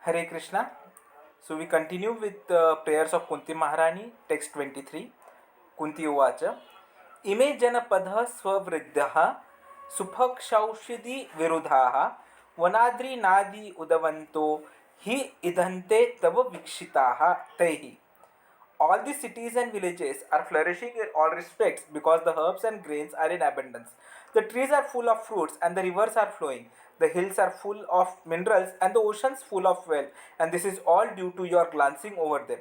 Hare Krishna. So we continue with prayers of Kunti Maharani, text 23. Kunti Uvacha. Ime janapadha swavriddhaha suphakshaushidi virudhaha vanadri nadi udavanto hi idhante tava vikshitaha tehi. All the cities and villages are flourishing in all respects because the herbs and grains are in abundance. The trees are full of fruits and the rivers are flowing. The hills are full of minerals and the oceans full of wealth. And this is all due to your glancing over them.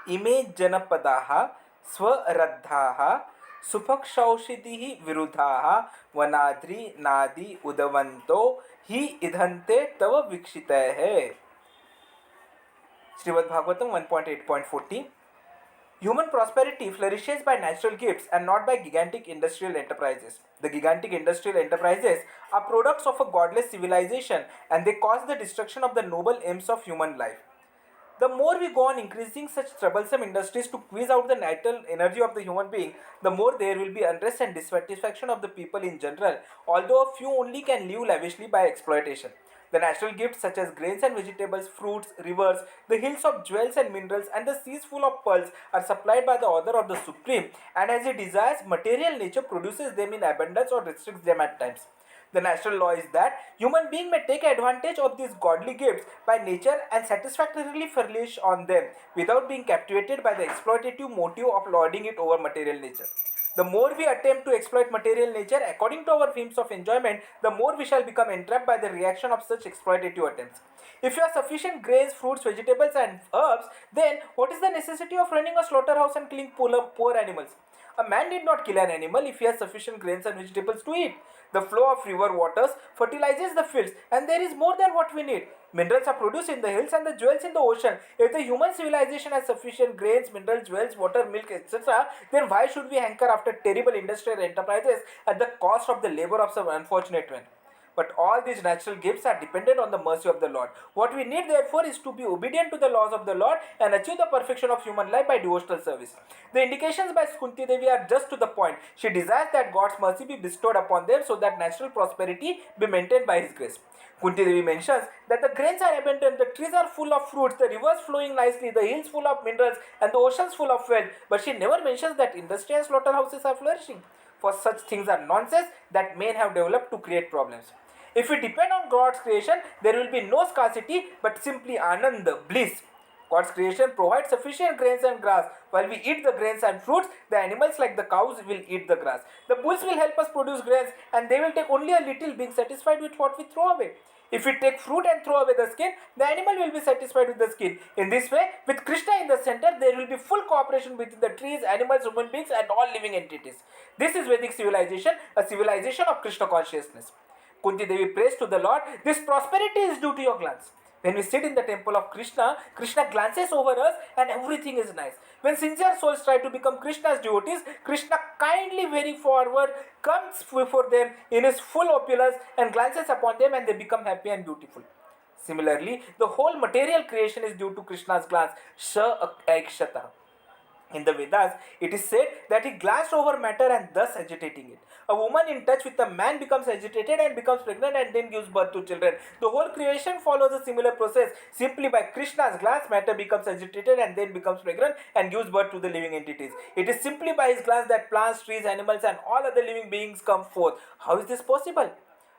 Ime janapadaha स्वरद्धाः सुपक्षौषधिः विरुद्धाः वनाद्रि नादि उदवन्तो हि इधन्ते तव वीक्षितैः. Srimad Bhagavatam 1.8.40. Human prosperity flourishes by natural gifts and not by gigantic industrial enterprises. The gigantic industrial enterprises are products of a godless civilization and they cause the destruction of the noble aims of human life. The more we go on increasing such troublesome industries to squeeze out the vital energy of the human being, the more there will be unrest and dissatisfaction of the people in general, although a few only can live lavishly by exploitation. The natural gifts such as grains and vegetables, fruits, rivers, the hills of jewels and minerals, and the seas full of pearls are supplied by the order of the Supreme, and as he desires, material nature produces them in abundance or restricts them at times. The natural law is that human being may take advantage of these godly gifts by nature and satisfactorily flourish on them without being captivated by the exploitative motive of lording it over material nature. The more we attempt to exploit material nature according to our whims of enjoyment, the more we shall become entrapped by the reaction of such exploitative attempts. If you have sufficient grains, fruits, vegetables, and herbs, then what is the necessity of running a slaughterhouse and killing poor animals? A man need not kill an animal if he has sufficient grains and vegetables to eat. The flow of river waters fertilizes the fields, and there is more than what we need. Minerals are produced in the hills and the jewels in the ocean. If the human civilization has sufficient grains, minerals, jewels, water, milk, etc., then why should we hanker after terrible industrial enterprises at the cost of the labor of some unfortunate men? But all these natural gifts are dependent on the mercy of the Lord. What we need therefore is to be obedient to the laws of the Lord and achieve the perfection of human life by devotional service. The indications by Kunti Devi are just to the point. She desires that God's mercy be bestowed upon them so that natural prosperity be maintained by His grace. Kunti Devi mentions that the grains are abundant, the trees are full of fruits, the rivers flowing nicely, the hills full of minerals, and the oceans full of wealth. But she never mentions that industry and slaughterhouses are flourishing. For such things are nonsense that men have developed to create problems. If we depend on God's creation, there will be no scarcity but simply anand, bliss. God's creation provides sufficient grains and grass. While we eat the grains and fruits, the animals like the cows will eat the grass. The bulls will help us produce grains and they will take only a little, being satisfied with what we throw away. If we take fruit and throw away the skin, the animal will be satisfied with the skin. In this way, with Krishna in the center, there will be full cooperation between the trees, animals, human beings and all living entities. This is Vedic civilization, a civilization of Krishna consciousness. Kunti Devi prays to the Lord, this prosperity is due to your glance. When we sit in the temple of Krishna, Krishna glances over us and everything is nice. When sincere souls try to become Krishna's devotees, Krishna kindly very forward comes before them in his full opulence and glances upon them and they become happy and beautiful. Similarly, the whole material creation is due to Krishna's glance. Sa Aikshata. In the Vedas, it is said that he glanced over matter and thus agitating it. A woman in touch with a man becomes agitated and becomes pregnant and then gives birth to children. The whole creation follows a similar process. Simply by Krishna's glance, matter becomes agitated and then becomes pregnant and gives birth to the living entities. It is simply by his glance that plants, trees, animals and all other living beings come forth. How is this possible?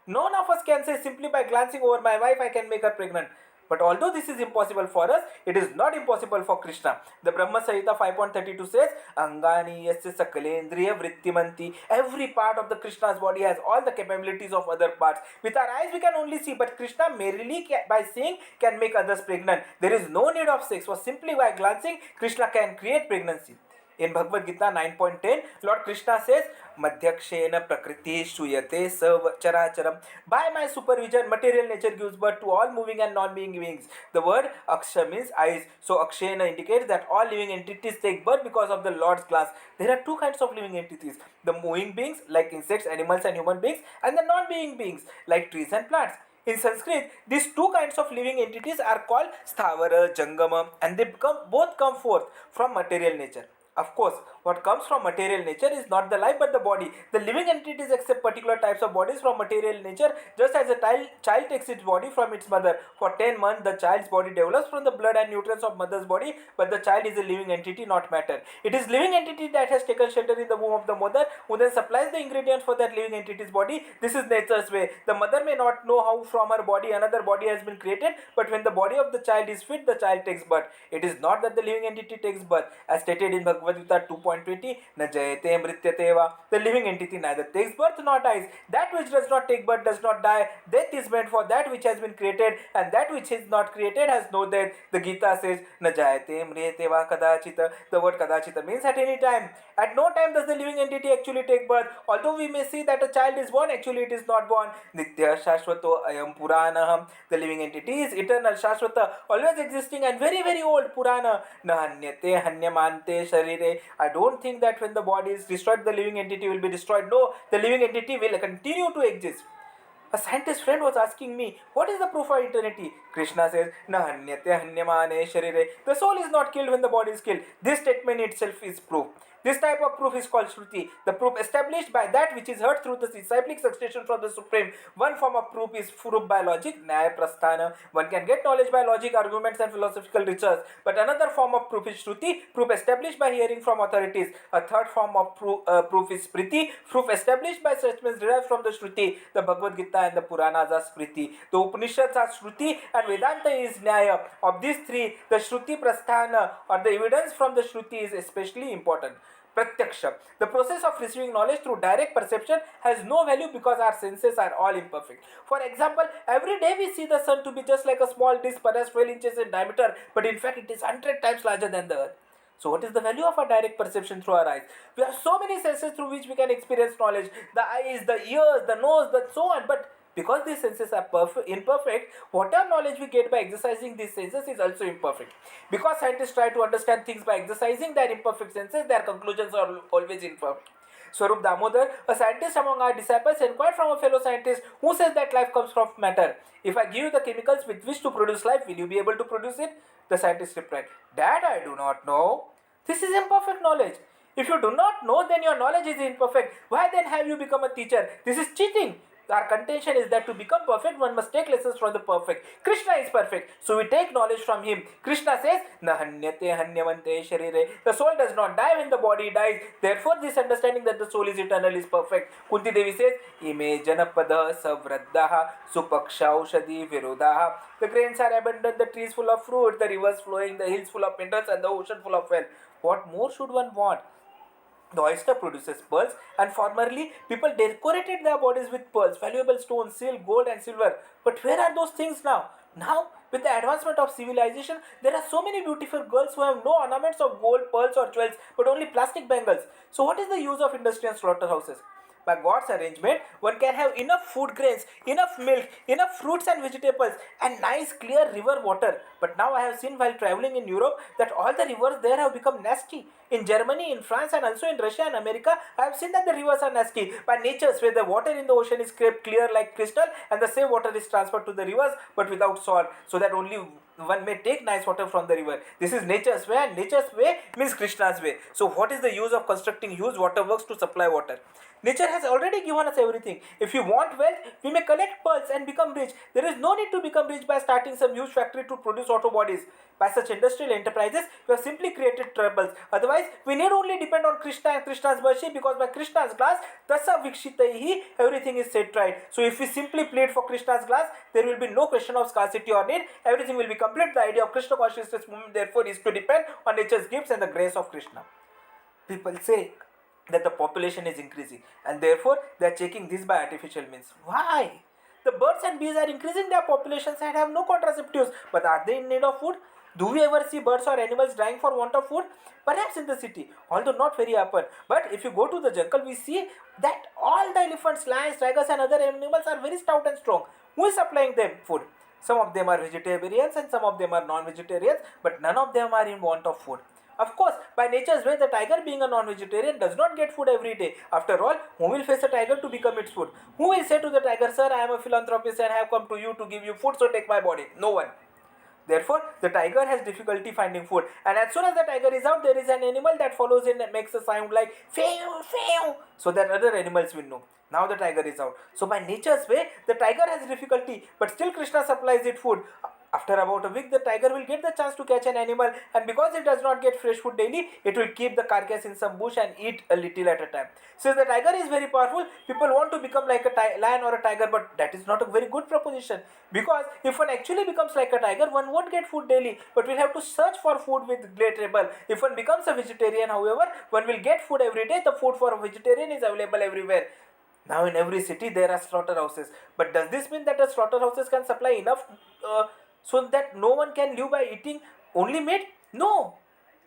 None of us can say simply by glancing over my wife I can make her pregnant. But although this is impossible for us, it is not impossible for Krishna. The Brahma Samhita 5.32 says, Angani yasya sakalendriya vrittimanti. Every part of the Krishna's body has all the capabilities of other parts. With our eyes we can only see, but Krishna merely by seeing can make others pregnant. There is no need of sex, for simply by glancing, Krishna can create pregnancy. In Bhagavad Gita 9.10, Lord Krishna says, Madhyakshena prakriti shuyate characharam. By my supervision, material nature gives birth to all moving and non-moving beings. The word Aksha means eyes. So Akshena indicates that all living entities take birth because of the Lord's glance. There are two kinds of living entities. The moving beings like insects, animals and human beings, and the non-being beings like trees and plants. In Sanskrit, these two kinds of living entities are called Sthavara, Jangama, and they both come forth from material nature. Of course, what comes from material nature is not the life but the body. The living entities accept particular types of bodies from material nature, just as a child takes its body from its mother. For 10 months, the child's body develops from the blood and nutrients of mother's body, but the child is a living entity, not matter. It is living entity that has taken shelter in the womb of the mother, who then supplies the ingredients for that living entity's body. This is nature's way. The mother may not know how from her body another body has been created, but when the body of the child is fit, the child takes birth. It is not that the living entity takes birth. As stated in Bhagavad Gita 2.20, na jayate mrityate va. The living entity neither takes birth nor dies. That which does not take birth does not die. Death is meant for that which has been created, and that which is not created has no death. The Gita says, na jayate mrityate va kadachita. The word kadachita means at any time. At no time does the living entity actually take birth. Although we may see that a child is born, actually it is not born. Nitya Shashvato Ayam Puranaham. The living entity is eternal, Shashvata, always existing and very, very old. Purana. Nahanyate Hanyamante Sharire. I don't think that when the body is destroyed, the living entity will be destroyed. No, the living entity will continue to exist. A scientist friend was asking me, what is the proof of eternity? Krishna says, Nahanyate Hanyamane Sharire. The soul is not killed when the body is killed. This statement itself is proof. This type of proof is called Shruti, the proof established by that which is heard through the disciplic succession from the Supreme. One form of proof is proof by logic, Nyaya Prasthana. One can get knowledge by logic, arguments and philosophical research. But another form of proof is Shruti, proof established by hearing from authorities. A third form of proof is Spriti, proof established by statements derived from the Shruti. The Bhagavad Gita and the Puranas are Spriti. The Upanishads are Shruti and Vedanta is Nyaya. Of these three, the Shruti Prasthana or the evidence from the Shruti is especially important. Pratyaksha. The process of receiving knowledge through direct perception has no value because our senses are all imperfect. For example, every day we see the sun to be just like a small disc, perhaps 12 inches in diameter, but in fact it is 100 times larger than the earth. So what is the value of our direct perception through our eyes? We have so many senses through which we can experience knowledge. The eyes, the ears, the nose, the so on. But because these senses are imperfect, whatever knowledge we get by exercising these senses is also imperfect. Because scientists try to understand things by exercising their imperfect senses, their conclusions are always imperfect. Swarup Damodar, a scientist among our disciples, inquired from a fellow scientist who says that life comes from matter. If I give you the chemicals with which to produce life, will you be able to produce it? The scientist replied, That I do not know. This is imperfect knowledge. If you do not know, then your knowledge is imperfect. Why then have you become a teacher? This is cheating. Our contention is that to become perfect, one must take lessons from the perfect. Krishna is perfect, so we take knowledge from him. Krishna says, Nahanyate hanyamante sharire. The soul does not die when the body dies. Therefore, this understanding that the soul is eternal is perfect. Kunti Devi says, Ime janapada savraddaha supakshaushadi virodaha. The grains are abundant, the trees full of fruit, the rivers flowing, the hills full of minerals, and the ocean full of wealth. What more should one want? The oyster produces pearls, and formerly people decorated their bodies with pearls, valuable stones, silk, gold, and silver. But where are those things now? Now, with the advancement of civilization, there are so many beautiful girls who have no ornaments of gold, pearls, or jewels, but only plastic bangles. So, what is the use of industry and slaughterhouses? By God's arrangement, one can have enough food grains, enough milk, enough fruits and vegetables, and nice clear river water. But now I have seen while traveling in Europe that all the rivers there have become nasty. In Germany, in France, and also in Russia and America, I have seen that the rivers are nasty. By natures, where the water in the ocean is scraped clear like crystal, and the same water is transferred to the rivers but without salt, so that only one may take nice water from the river. This is nature's way, and nature's way means Krishna's way. So, what is the use of constructing huge waterworks to supply water? Nature has already given us everything. If you want wealth, we may collect pearls and become rich. There is no need to become rich by starting some huge factory to produce auto bodies. By such industrial enterprises, we have simply created troubles. Otherwise, we need only depend on Krishna and Krishna's mercy, because by Krishna's glass, tasa vikshitaihi, everything is set right. So if we simply plead for Krishna's glass, there will be no question of scarcity or need. Everything will be complete. The idea of Krishna consciousness movement, therefore, is to depend on nature's gifts and the grace of Krishna. People say that the population is increasing, and therefore they are checking this by artificial means. Why? The birds and bees are increasing their populations and have no contraceptives, but are they in need of food? Do we ever see birds or animals dying for want of food? Perhaps in the city, although not very often. But if you go to the jungle, we see that all the elephants, lions, tigers, and other animals are very stout and strong. Who is supplying them food? Some of them are vegetarians and some of them are non-vegetarians, but none of them are in want of food. Of course, by nature's way, the tiger, being a non-vegetarian, does not get food every day. After all, who will face a tiger to become its food? Who will say to the tiger, Sir, I am a philanthropist and I have come to you to give you food, so take my body? No one. Therefore, the tiger has difficulty finding food. And as soon as the tiger is out, there is an animal that follows in and makes a sound like few, few, so that other animals will know. Now the tiger is out. So by nature's way, the tiger has difficulty, but still Krishna supplies it food. After about a week, the tiger will get the chance to catch an animal, and because it does not get fresh food daily, it will keep the carcass in some bush and eat a little at a time. Since the tiger is very powerful, people want to become like a lion or a tiger, but that is not a very good proposition, because if one actually becomes like a tiger, one won't get food daily, but will have to search for food with great trouble. If one becomes a vegetarian, however, one will get food every day. The food for a vegetarian is available everywhere. Now in every city there are slaughterhouses. But does this mean that the slaughterhouses can supply enough so that no one can live by eating only meat? No.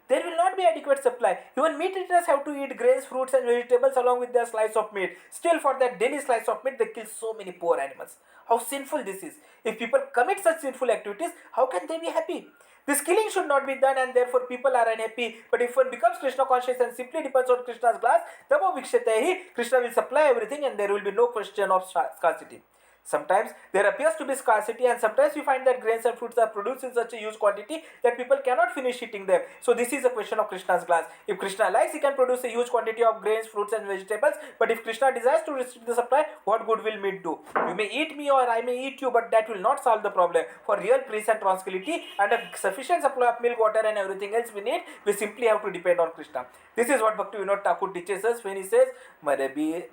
There will not be adequate supply. Even meat eaters have to eat grains, fruits and vegetables along with their slice of meat. Still for that daily slice of meat they kill so many poor animals. How sinful this is. If people commit such sinful activities, how can they be happy? This killing should not be done and therefore people are unhappy. But if one becomes Krishna conscious and simply depends on Krishna's glass, tabo vikshatehi, Krishna will supply everything and there will be no question of scarcity. Sometimes there appears to be scarcity, and sometimes we find that grains and fruits are produced in such a huge quantity that people cannot finish eating them. So this is a question of Krishna's glass. If Krishna likes, he can produce a huge quantity of grains, fruits and vegetables. But if Krishna desires to restrict the supply, what good will meat do? You may eat me or I may eat you, but that will not solve the problem. For real peace and tranquility and a sufficient supply of milk, water and everything else we need, we simply have to depend on Krishna. This is what Bhakti Vinod Thakur teaches us when he says, Mara bhi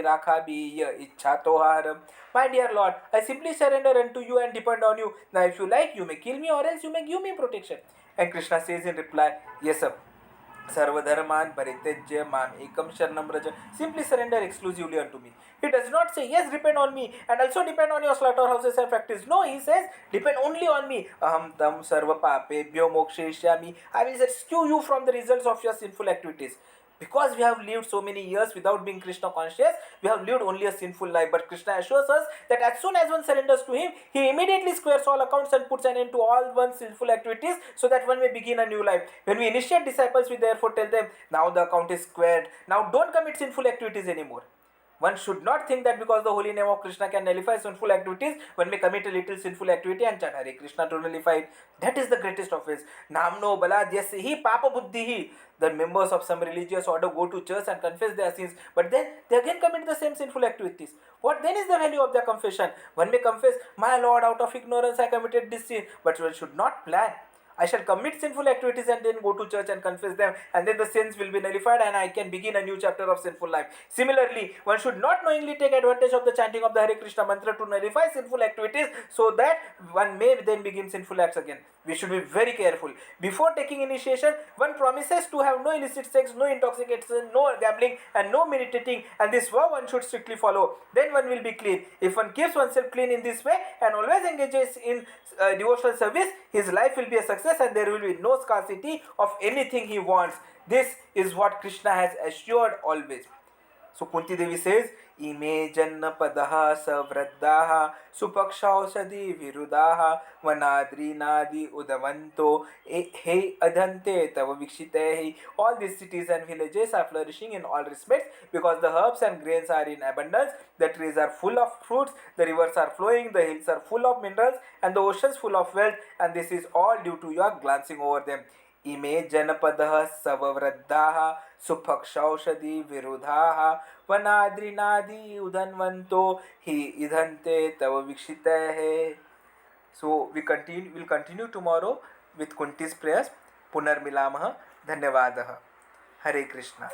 rakha bhi ichha tohar. My dear Lord, I simply surrender unto you and depend on you. Now if you like, you may kill me or else you may give me protection. And Krishna says in reply, yes sir. Sarvadharman paritejya mam ekam sharanam raja. Simply surrender exclusively unto me. He does not say, yes, depend on me and also depend on your slaughterhouses and factories. No, he says, depend only on me. Aham tam sarva papebhyo mokshayishyami. I will rescue you from the results of your sinful activities. Because we have lived so many years without being Krishna conscious, we have lived only a sinful life. But Krishna assures us that as soon as one surrenders to him, he immediately squares all accounts and puts an end to all one's sinful activities so that one may begin a new life. When we initiate disciples, we therefore tell them, now the account is squared. Now don't commit sinful activities anymore. One should not think that because the holy name of Krishna can nullify sinful activities, one may commit a little sinful activity and chant Hare Krishna to nullify it. That is the greatest offense. Namno baladhyasya papa buddhihi. The members of some religious order go to church and confess their sins, but then they again commit the same sinful activities. What then is the value of their confession? One may confess, my Lord, out of ignorance I committed this sin, but one should not plan, I shall commit sinful activities and then go to church and confess them, and then the sins will be nullified and I can begin a new chapter of sinful life. Similarly, one should not knowingly take advantage of the chanting of the Hare Krishna mantra to nullify sinful activities so that one may then begin sinful acts again. We should be very careful. Before taking initiation, one promises to have no illicit sex, no intoxication, no gambling and no meditating, and this vow one should strictly follow. Then one will be clean. If one keeps oneself clean in this way and always engages in devotional service, his life will be a success and there will be no scarcity of anything he wants. This is what Krishna has assured always. So Kunti Devi says, Ime janna padaha savraddaha supakshausadi virudaha vanadri nadi udavanto he adhante tava vikshitehi. All these cities and villages are flourishing in all respects because the herbs and grains are in abundance, the trees are full of fruits, the rivers are flowing, the hills are full of minerals and the oceans full of wealth, and this is all due to your glancing over them. Ime janapadah savavraddaha suphakshaushadi virudaha vanadrinadi udhanvanto hi idhante tava vikshitahe. So we'll continue tomorrow with Kunti's prayers. Punar milamaha. Dhanyavadaha. Hare Krishna.